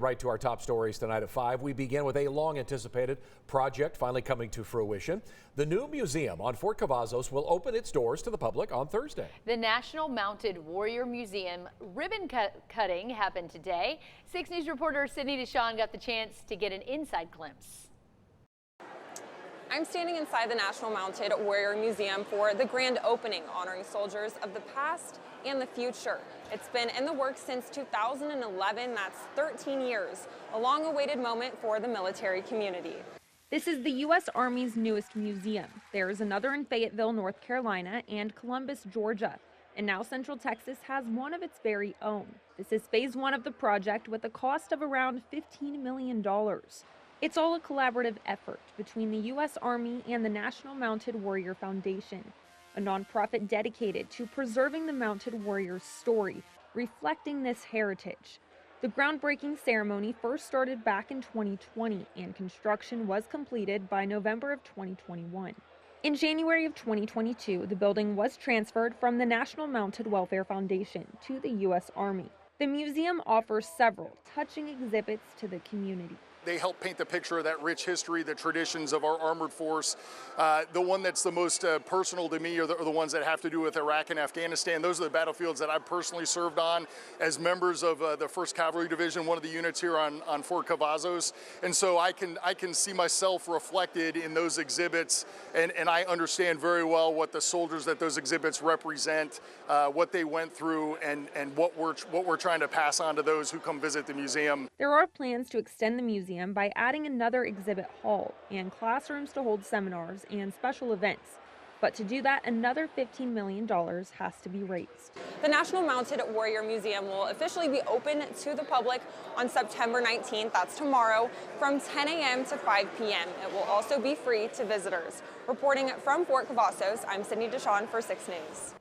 Right to our top stories tonight at 5. We begin with a long-anticipated project finally coming to fruition. The new museum on Fort Cavazos will open its doors to the public on Thursday. The National Mounted Warrior Museum ribbon cutting happened today. 6 News reporter Sydney DeShawn got the chance to get an inside glimpse. I'm standing inside the National Mounted Warrior Museum for the grand opening, honoring soldiers of the past and the future. It's been in the works since 2011, that's 13 years, a long-awaited moment for the military community. This is the U.S. Army's newest museum. There is another in Fayetteville, North Carolina, and Columbus, Georgia. And now Central Texas has one of its very own. This is phase 1 of the project with a cost of around $15 million. It's all a collaborative effort between the U.S. Army and the National Mounted Warrior Foundation, a nonprofit dedicated to preserving the Mounted Warrior's story, reflecting this heritage. The groundbreaking ceremony first started back in 2020, and construction was completed by November of 2021. In January of 2022, the building was transferred from the National Mounted Welfare Foundation to the U.S. Army. The museum offers several touching exhibits to the community. They help paint the picture of that rich history, the traditions of our armored force. The one that's the most personal to me are the ones that have to do with Iraq and Afghanistan. Those are the battlefields that I've personally served on as members of the 1st Cavalry Division, one of the units here on Fort Cavazos. And so I can see myself reflected in those exhibits, and I understand very well what the soldiers that those exhibits represent, what they went through, and what we're trying to pass on to those who come visit the museum. There are plans to extend the museum by adding another exhibit hall and classrooms to hold seminars and special events. But to do that, another $15 million has to be raised. The National Mounted Warrior Museum will officially be open to the public on September 19th, that's tomorrow, from 10 a.m. to 5 p.m. It will also be free to visitors. Reporting from Fort Cavazos, I'm Sydney DeShawn for 6 News.